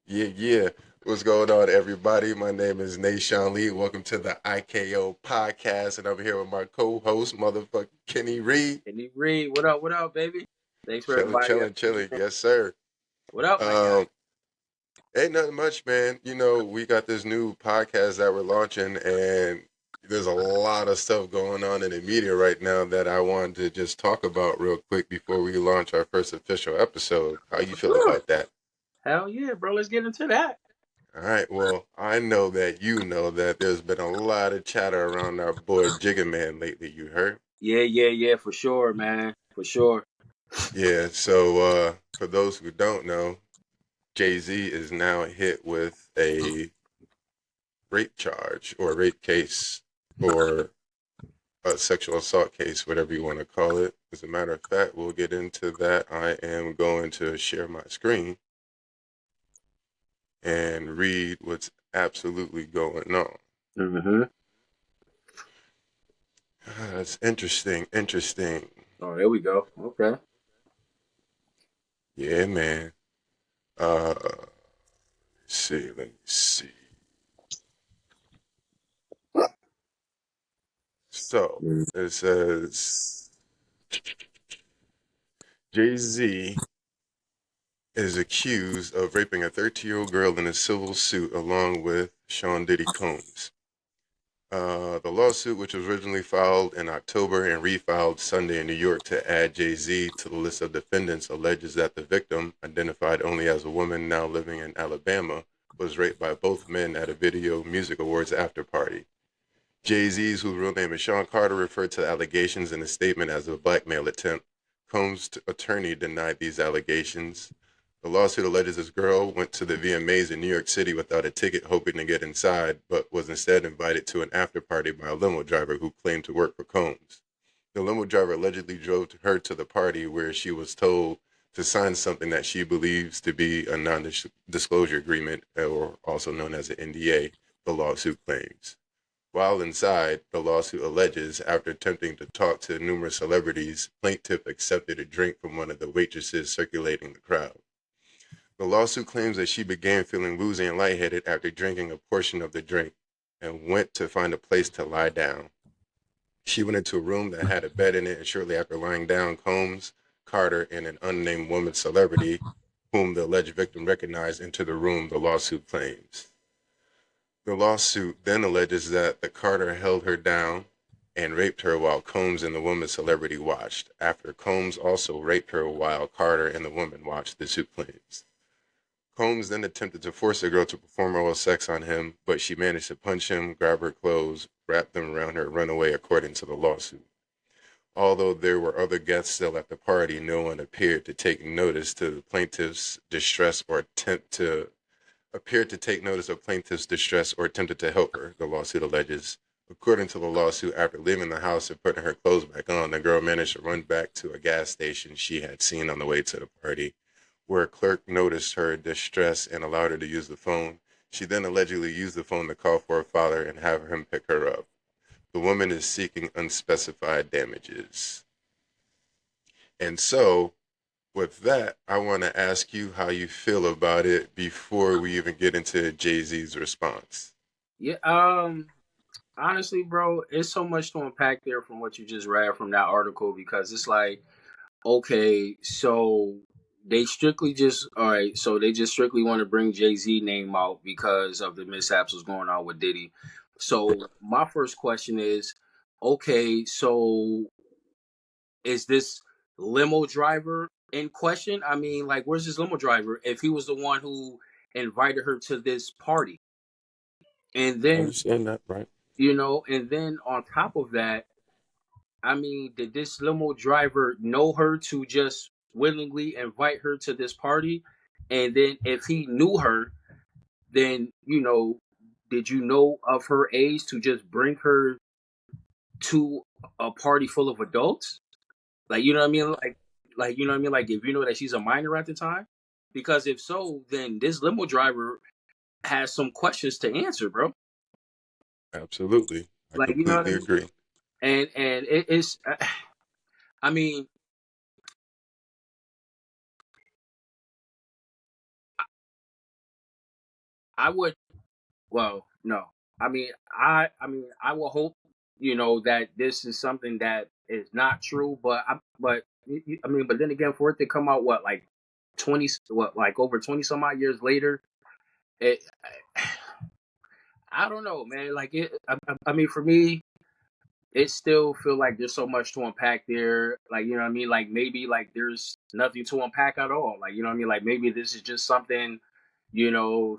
Yeah, yeah. What's going on, everybody? My name is Nashon Lee. Welcome to the IKO podcast, and I'm here with my co-host, motherfucking Kenny Reed. Kenny Reed, what up? What up, baby? Thanks for Chilling, everybody. chilling, chilling. Yes, sir. What up, my guy? Um, Ain't nothing much, man. We got this new podcast that we're launching, and there's a lot of stuff going on in the media right now that I wanted to just talk about real quick before we launch our first official episode. How you For feel sure. about that? Hell yeah, bro. Let's get into that. All right. Well, I know that you know that there's been a lot of chatter around our boy Jigga Man lately. You heard? Yeah, for sure, man. For sure. Yeah. So for those who don't know, Jay-Z is now hit with a rape charge or rape case or a sexual assault case, whatever you want to call it. As a matter of fact, we'll get into that. I am going to share my screen and read what's absolutely going on. Mm-hmm. That's interesting. Interesting. Oh, there we go. Okay. Yeah, man. Let's see. Let me see. So Mm. it says Jay-Z is accused of raping a 13-year-old girl in a civil suit along with Sean Diddy Combs. The lawsuit, which was originally filed in October and refiled Sunday in New York to add Jay-Z to the list of defendants, alleges that the victim, identified only as a woman now living in Alabama, was raped by both men at a Video Music Awards after party. Jay-Z's, whose real name is Sean Carter, referred to the allegations in a statement as a blackmail attempt. Combs' attorney denied these allegations. The lawsuit alleges this girl went to the VMAs in New York City without a ticket, hoping to get inside, but was instead invited to an after party by a limo driver who claimed to work for Combs. The limo driver allegedly drove her to the party where she was told to sign something that she believes to be a non-disclosure agreement, or also known as an NDA, the lawsuit claims. While inside, the lawsuit alleges, after attempting to talk to numerous celebrities, plaintiff accepted a drink from one of the waitresses circulating the crowd. The lawsuit claims that she began feeling woozy and lightheaded after drinking a portion of the drink and went to find a place to lie down. She went into a room that had a bed in it, and shortly after lying down, Combs, Carter, and an unnamed woman celebrity, whom the alleged victim recognized, entered the room, the lawsuit claims. The lawsuit then alleges that the Carter held her down and raped her while Combs and the woman celebrity watched. After Combs also raped her while Carter and the woman watched, the suit claims. Combs then attempted to force the girl to perform oral sex on him, but she managed to punch him, grab her clothes, wrap them around her, and run away, according to the lawsuit. Although there were other guests still at the party, no one appeared to take notice to the plaintiff's distress or attempted to help her, the lawsuit alleges. According to the lawsuit, after leaving the house and putting her clothes back on, the girl managed to run back to a gas station she had seen on the way to the party, where a clerk noticed her distress and allowed her to use the phone. She then allegedly used the phone to call for her father and have him pick her up. The woman is seeking unspecified damages. And so, with that, I want to ask you how you feel about it before we even get into Jay-Z's response. Yeah. Honestly, bro, it's so much to unpack there from what you just read from that article because it's like, okay, so they strictly just all right. So they just strictly want to bring Jay-Z name out because of the mishaps was going on with Diddy. So my first question is, okay, so is this limo driver in question? I mean, like, where's this limo driver if he was the one who invited her to this party? And I then, understand that, right? and then on top of that, I mean, did this limo driver know her to just willingly invite her to this party? And then if he knew her, then, did you know of her age to just bring her to a party full of adults? Like, you know what I mean? Like, you know what I mean? Like, if you know that she's a minor at the time, because if so, then this limo driver has some questions to answer, bro. Absolutely. I Like, you know what I completely mean? agree. And it's, I mean, I would. Well, no. I will hope that this is something that is not true. But then again, for it to come out what like 20 what like over 20 some odd years later, it I don't know, man. Like it. I mean, for me, it still feel like there's so much to unpack there. Like, you know what I mean? Like maybe like there's nothing to unpack at all. Like, you know what I mean? Like maybe this is just something,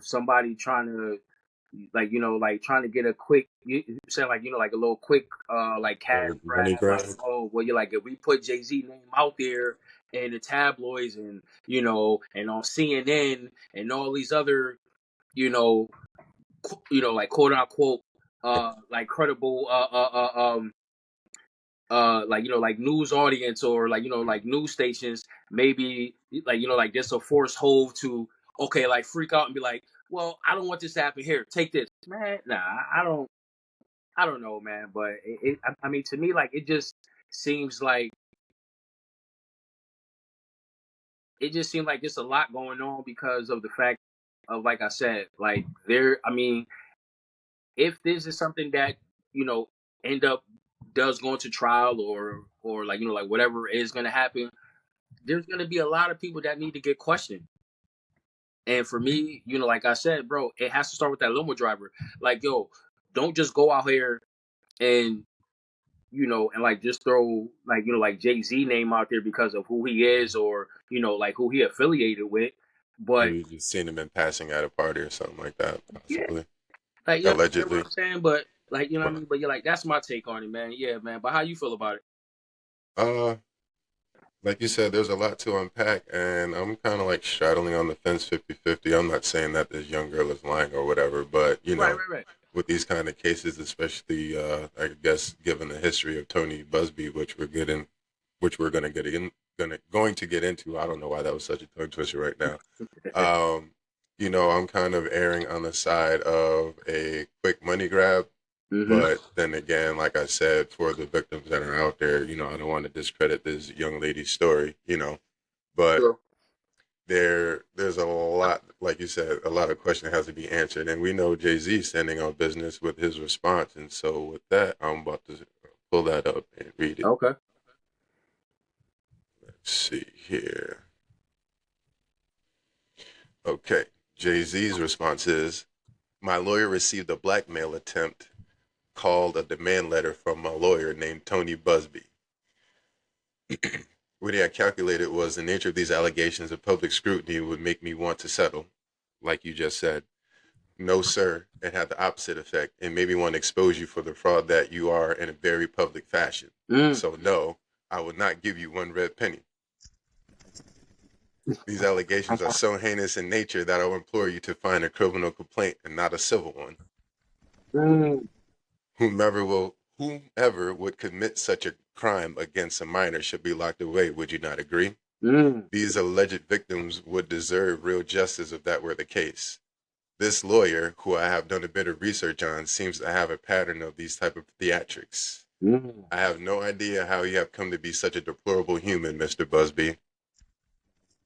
somebody trying to like trying to get a quick you said like, like a little quick like cash Money grab, like, grab. oh well you're like if we put Jay-Z name out there in the tabloids and and on CNN and all these other, you know, like quote unquote like credible like like news audience or like like news stations, maybe like like this will force Hove to okay like freak out and be like, well, I don't want this to happen here, take this, man. Nah, I don't know, man. But I mean, to me, like it just seems like it just seemed like there's a lot going on because of the fact of, like I said, like there, I mean, if this is something that you know end up does go into trial or like like whatever is going to happen, there's going to be a lot of people that need to get questioned. And for me, like I said, bro, it has to start with that limo driver. Like, yo, don't just go out here and and like just throw like like Jay-Z name out there because of who he is or like who he affiliated with. But You just seen him in passing at a party or something like that, yeah, possibly. like you get what Allegedly. I'm saying. But like what I But mean. But you're like that's my take on it, man. Yeah, man. But how you feel about it? uh like you said, there's a lot to unpack, and I'm kind of like straddling on the fence 50-50. I'm not saying that this young girl is lying or whatever, but, Right, right, right. with these kind of cases, especially, I guess, given the history of Tony Busby, which we're going to going to get into. I don't know why that was such a tongue twister right now. Um, I'm kind of erring on the side of a quick money grab. Mm-hmm. But then again, like I said, for the victims that are out there, I don't want to discredit this young lady's story, but Sure. there's a lot, like you said, a lot of questions has to be answered. And we know Jay-Z standing on business with his response. And so with that, I'm about to pull that up and read it. Okay. Let's see here. Okay. Jay-Z's response is, my lawyer received a blackmail attempt called a demand letter from a lawyer named Tony Busby. What he had calculated was the nature of these allegations of public scrutiny would make me want to settle, like you just said. No, sir, it had the opposite effect. It made me want to expose you for the fraud that you are in a very public fashion. Mm. So, no, I will not give you one red penny. These allegations are so heinous in nature that I will implore you to find a criminal complaint and not a civil one. Mm. Whomever would commit such a crime against a minor should be locked away. Would you not agree? Mm. These alleged victims would deserve real justice if that were the case. This lawyer, who I have done a bit of research on, seems to have a pattern of these type of theatrics. Mm. I have no idea how you have come to be such a deplorable human, Mr. Busby,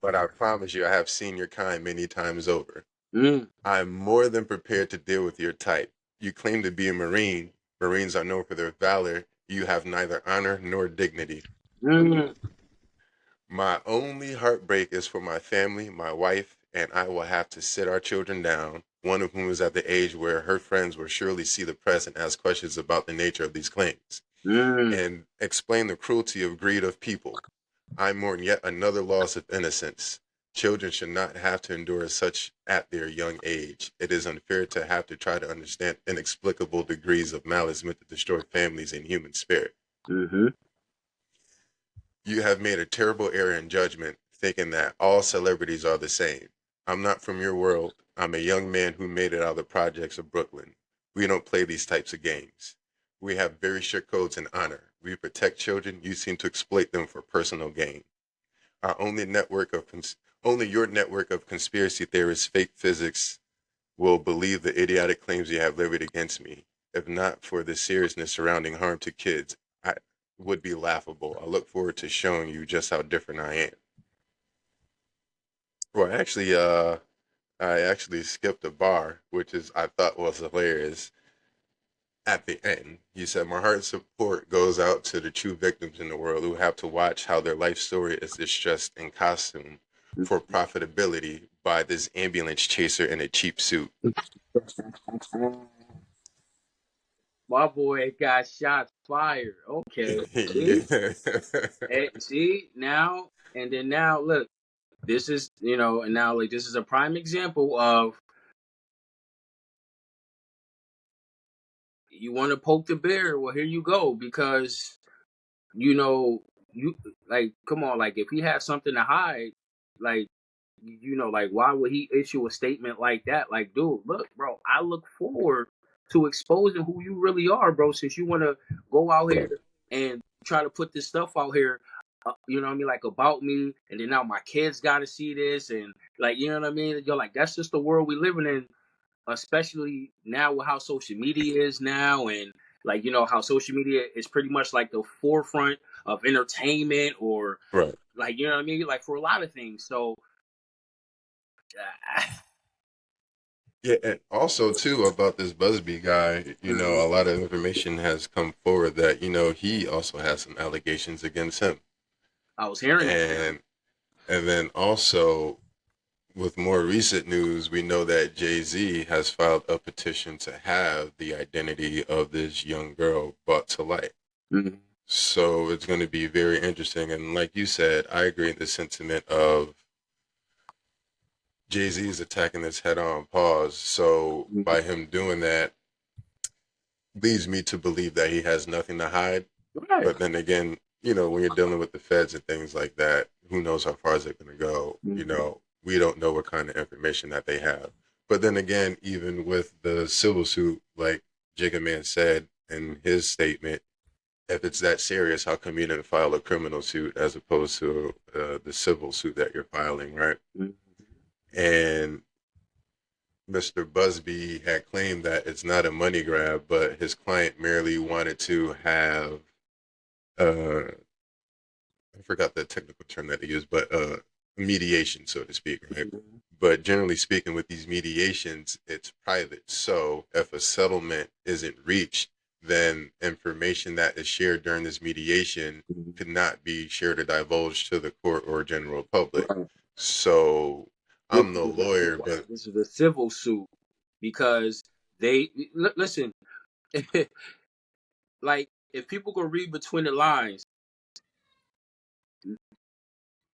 but I promise you I have seen your kind many times over. Mm. I'm more than prepared to deal with your type. You claim to be a Marine. Marines are known for their valor. You have neither honor nor dignity. Mm. My only heartbreak is for my family, my wife, and I will have to sit our children down, one of whom is at the age where her friends will surely see the press and ask questions about the nature of these claims, Mm. and explain the cruelty of greed of people. I mourn yet another loss of innocence. Children should not have to endure such at their young age. It is unfair to have to try to understand inexplicable degrees of malice meant to destroy families and human spirit. Mm-hmm. You have made a terrible error in judgment, thinking that all celebrities are the same. I'm not from your world. I'm a young man who made it out of the projects of Brooklyn. We don't play these types of games. We have very strict codes and honor. We protect children. You seem to exploit them for personal gain. Our only your network of conspiracy theorists, fake physics, will believe the idiotic claims you have levied against me. If not for the seriousness surrounding harm to kids, I would be laughable. I look forward to showing you just how different I am. Well, actually, I actually skipped a bar, which is I thought was hilarious. At the end, he said, "My heart support goes out to the true victims in the world who have to watch how their life story is distressed in costume for profitability by this ambulance chaser in a cheap suit." My boy got shots fired. Okay. See? Yeah. See now, and then now look, this is, and now like this is a prime example of you want to poke the bear. Well, here you go, because you know you like come on, like if he has something to hide, like like why would he issue a statement like that? Like, dude, look, bro, I look forward to exposing who you really are, bro. Since you want to go out here Right. and try to put this stuff out here, you know what I mean, like about me, and then now my kids got to see this, and like you know what I mean. You're like, that's just the world we living in, especially now with how social media is now, and like how social media is pretty much like the forefront of entertainment, or Right. like you know what I mean, like for a lot of things. So Yeah, and also too about this Busby guy, mhm. a lot of information has come forward that, he also has some allegations against him. I was hearing that. And then also with more recent news, we know that Jay-Z has filed a petition to have the identity of this young girl brought to light. Mhm. So it's going to be very interesting. And like you said, I agree in the sentiment of Jay-Z is attacking this head on pause. So by him doing that, leads me to believe that he has nothing to hide. Right. But then again, when you're dealing with the feds and things like that, who knows how far is it going to go? Mhm. We don't know what kind of information that they have. But then again, even with the civil suit, like Jacob Man said in his statement, if it's that serious, how come you didn't file a criminal suit as opposed to the civil suit that you're filing, right? Mhm. And Mr. Busby had claimed that it's not a money grab, but his client merely wanted to have uh, I forgot the technical term that they use, but mediation, so to speak, right? Mhm. But generally speaking, with these mediations, it's private. So if a settlement isn't reached, then information that is shared during this mediation Mhm. could not be shared or divulged to the court or general public. Right. So This I'm no is a, lawyer, but this is a civil suit because listen, like if people could read between the lines,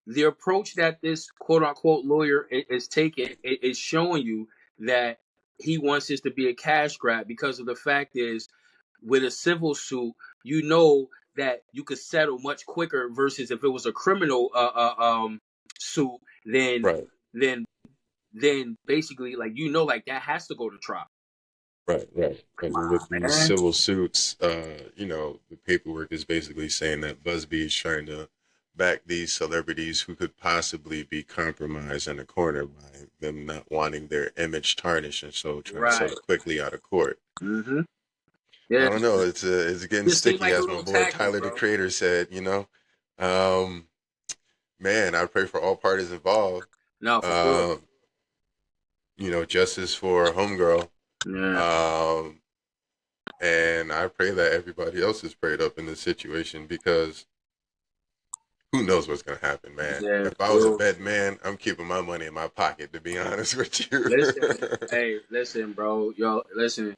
the approach that this quote unquote lawyer is taking is showing you that he wants this to be a cash grab, because of the fact is, with a civil suit, that you could settle much quicker versus if it was a criminal suit, then right. then basically like like that has to go to trial. Right, right. Come And with on, these man. civil suits, the paperwork is basically saying that Busby is trying to back these celebrities who could possibly be compromised in a corner by them not wanting their image tarnished, and so trying to Right. settle quickly out of court. Mm-hmm. I Yeah. don't know. It's getting Just seemed sticky, like a as my little boy tacky, Tyler the bro. Creator said. Um, man, I pray for all parties involved. No, for sure. Um, justice for homegirl. Yeah. Um, And I pray that everybody else is prayed up in this situation, because who knows what's going to happen, man. Yeah. If I was a Dude. bed man, I'm keeping my money in my pocket, to be honest with you. Listen. Hey, listen, bro. Yo, listen.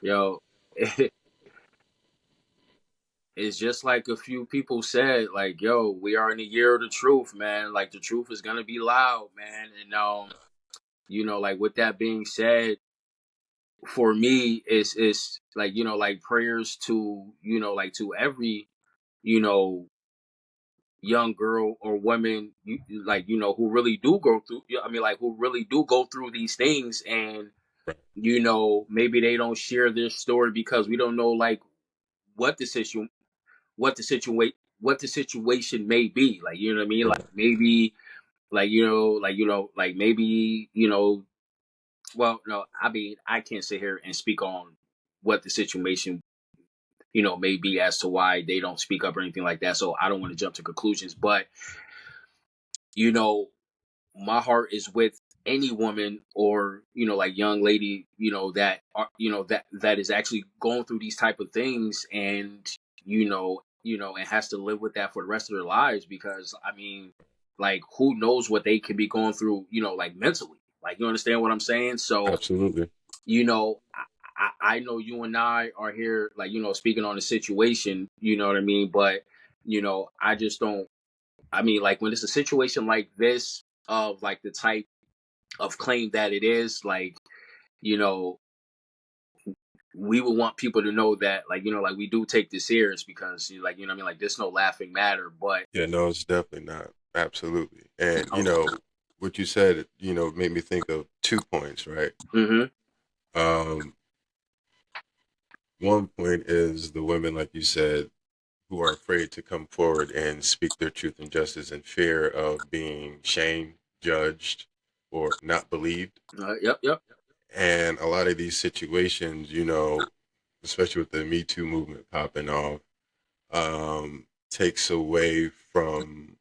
Yo. It's just like a few people said, like, yo, we are in the year of the truth, man. Like the truth is gonna be loud, man. And like with that being said, for me, it's like, like prayers to, like to every, you know, young girl or woman, like, who really do go through, I mean, like who really do go through these things, and, Right, maybe they don't share their story because we don't know like what the situation what the situation may be, like you know what I mean, like right, maybe like maybe well, no, I mean I can't sit here and speak on what the situation may be as to why they don't speak up or anything like that, so I don't want to jump to conclusions, but you know my heart is with any woman or like young lady that are that is actually going through these type of things, and and has to live with that for the rest of their lives, because I mean, like, who knows what they could be going through, like mentally, like, you understand what I'm saying? So Absolutely. I know you and I are here, like, speaking on the situation, you know what I mean, but I just don't, I mean, like, when it's a situation like this, of like the type of claim that it is, like, you know, we would want people to know that, like, like, we do take this serious, because like, what I mean, like, there's no laughing matter, but Yeah, no, it's definitely not. Absolutely. And, okay. what you said, made me think of 2 points, right? Mm-hmm. Um, One point is the women, like you said, who are afraid to come forward and speak their truth and justice in fear of being shamed, judged, or not believed. Yep. And a lot of these situations, especially with the Me Too movement popping off, takes away from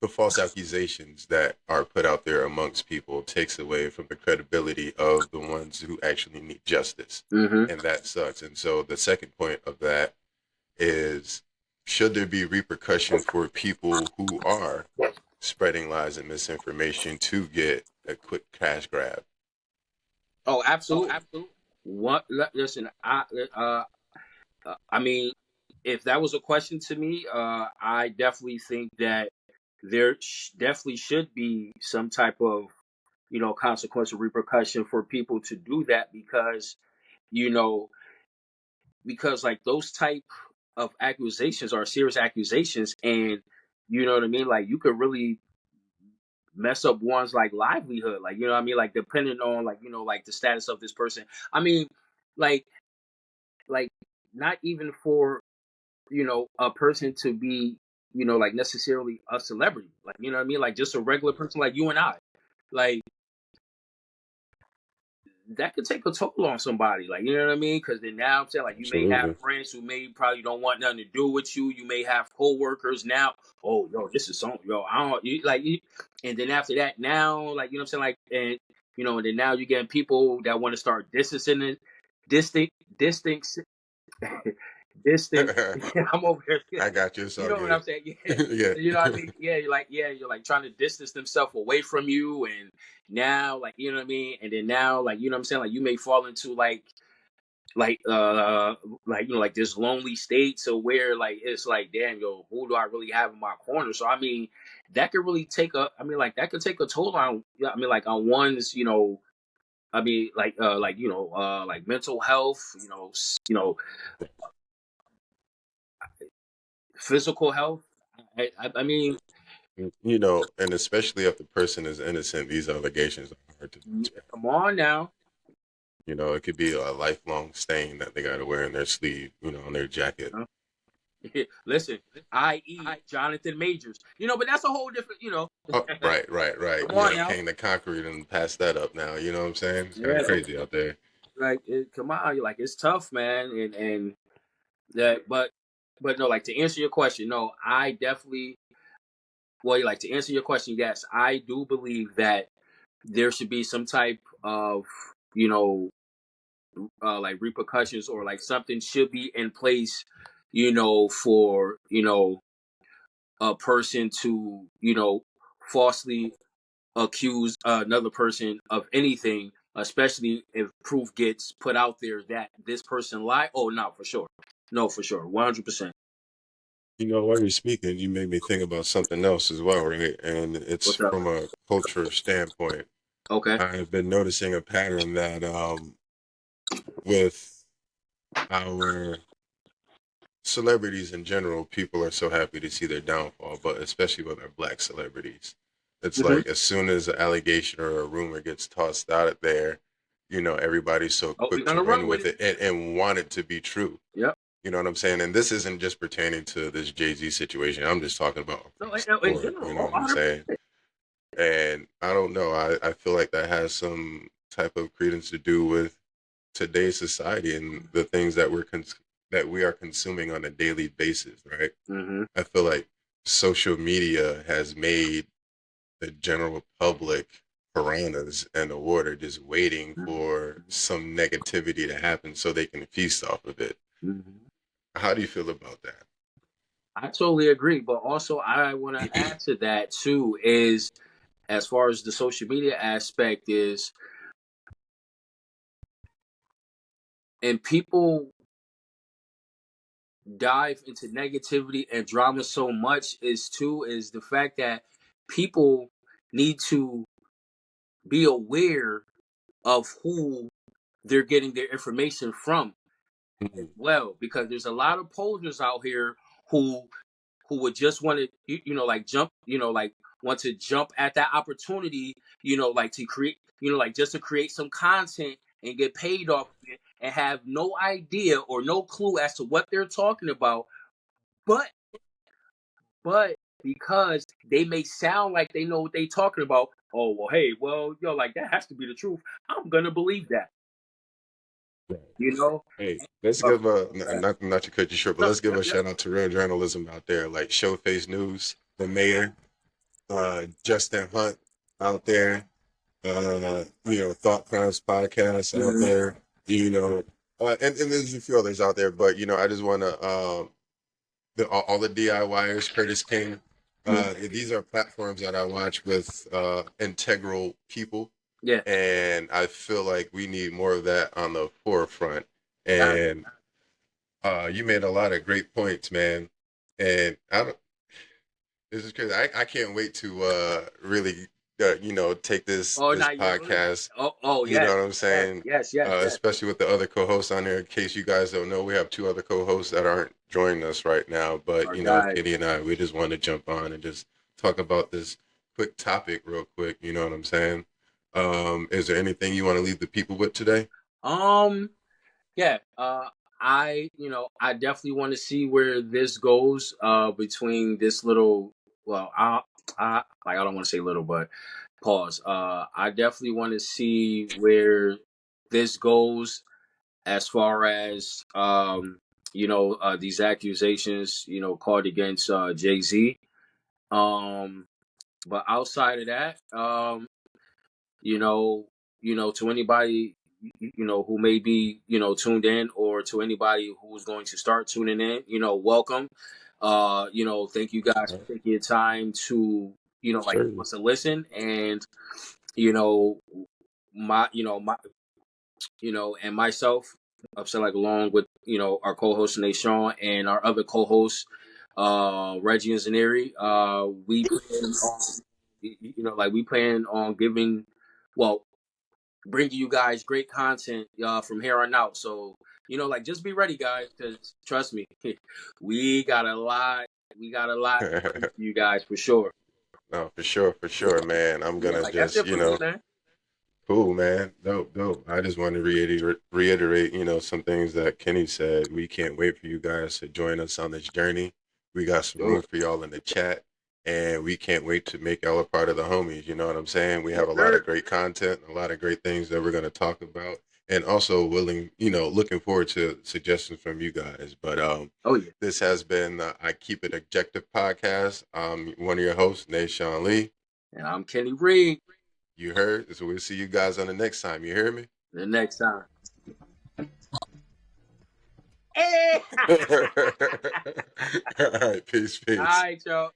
the false accusations that are put out there amongst people, takes away from the credibility of the ones who actually need justice. Mm-hmm. And that sucks. And so the second point of that is, should there be repercussion for people who are spreading lies and misinformation to get a quick cash grab? Oh, absolutely. What? Listen, I mean, if that was a question to me, I definitely think that there definitely should be some type of consequential repercussion for people to do that, because you know like, those type of accusations are serious accusations, and you know what I mean, like, you could really mess up one's, like, livelihood, like, what I mean, like, depending on, like, like, the status of this person. I mean, like like not even for a person to be like, necessarily a celebrity, like, what I mean, like, just a regular person like you and I, like, that could take a toll on somebody, like, you know what I mean, because then now I'm saying, like, you may have Absolutely. friends who may probably don't want nothing to do with you, you may have co-workers now, oh, yo, this is something, yo, I don't and then after that, now, like, what I'm saying, like, and and then now you're getting people that want to start distancing it, distinct distance distant. I'm over here. I got you. It's You all know what I'm good. saying? Yeah. Yeah. You know what I mean? Yeah, you're like trying to distance themselves away from you, and now, like, you know what I mean? And then now, like, you know what I'm saying? Like, you may fall into like like this lonely state, so where, like, it's like, damn, yo, who do I really have in my corner? So I mean, that could really take a, I mean, like, that could take a toll on, I mean, like, on one's, I mean, like, like, mental health, physical health. I mean, And especially if the person is innocent, these allegations are hard to dispel. come on now. It could be a lifelong stain that they got to wear in their sleeve, on their jacket. Huh? Listen, i.e., Jonathan Majors. But that's a whole different. Oh, right, right, right. Come on now. King the Concrete and pass that up now. You know what I'm saying? It's kind Yeah, of crazy out there. like, come on, like, it's tough, man, and that, but no, like, to answer your question, no, I definitely, well, like, to answer your question, yes, I do believe that there should be some type of like, repercussions, or like, something should be in place, for a person to falsely accuse another person of anything, especially if proof gets put out there that this person lied. Oh, no, for sure, no, for sure, 100%. While you're speaking, you made me think about something else as well, right? And it's What's up? from a culture standpoint. Okay. I've been noticing a pattern that with our celebrities in general, people are so happy to see their downfall, but especially with our black celebrities. It's Hmm. like as soon as an allegation or a rumor gets tossed out there, everybody's so Oh, we're quick to gonna run run with with it. it and want it to be true. Yep. You know what I'm saying? And this isn't just pertaining to this Jay-Z situation. I'm just talking about No, across the in board. general, You know oh, what I'm 100%. saying? And I don't know. I feel like that has some type of credence to do with today's society and the things that that we are consuming on a daily basis, right? Hmm. I feel like social media has made the general public piranhas in the water just waiting for some negativity to happen so they can feast off of it. Mm-hmm. How do you feel about that? I totally agree, but also I want to add to that too is as far as the social media aspect is, and people dive into negativity and drama so much is the fact that people need to be aware of who they're getting their information from as well, because there's a lot of posers out here who would just want to like jump, like want to jump at that opportunity, like to create, like just to create some content and get paid off of it and have no idea or no clue as to what they're talking about, but because they may sound like they know what they're talking about, oh well, hey, well, like that has to be the truth, I'm gonna believe that, you know. Hey, let's uh, give not to cut you short, but no, let's give yep, a yep. shout out to real journalism out there, like Showface News, the mayor, Justin Hunt out there, Thought Crimes podcast out Mhm. there, and there's a few others out there, but I just want to all the DIYers, Curtis King. These are platforms that I watch with integral people, Yeah, and I feel like we need more of that on the forefront. got it. And you made a lot of great points, man. And I don't. This is crazy. I can't wait to really, take Oh, this not yet. podcast. Oh, You know yes, what I'm yes, saying? yes, yes, yes. Especially with the other co-hosts on there. In case you guys don't know, we have two other co-hosts that aren't joining us right now. But Our guys. Kitty and I, we just want to jump on and just talk about this quick topic real quick. You know what I'm saying? Is there anything you want to leave the people with today? Um, yeah. I definitely want to see where this goes. Between this little, well, I don't want to say little, but pause. I definitely want to see where this goes as far as these accusations, called against Jay-Z. Um, but outside of that, you know, to anybody, who may be, tuned in, or to anybody who's going to start tuning in, welcome. Thank you guys for taking your time to, like give Sure. us a listen, and you know, my, and myself, upset like along with, our co-host Nashon and our other co-hosts, Reggie and Zaneri, we plan on, like we plan on giving, well, bringing you guys great content from here on out. So like just be ready, guys, because trust me, we got a lot. We got a lot for you guys for sure. No, for sure, man. I'm Yeah, gonna like that's just, it for me, man. cool, man. Dope, dope. I just want to reiterate, some things that Kenny said. We can't wait for you guys to join us on this journey. We got some room Sure. for y'all in the chat, and we can't wait to make y'all a part of the homies. You know what I'm saying? We Yes, have a lot sir. of great content, a lot of great things that we're going to talk about, and also looking forward to suggestions from you guys. But Oh yeah. this has been the I Keep It Objective podcast. I'm one of your hosts, Nashon Lee. And I'm Kenny Reed. You heard? So we'll see you guys on the next time. You hear me? The next time. Hey! All right, peace, All peace. right, y'all.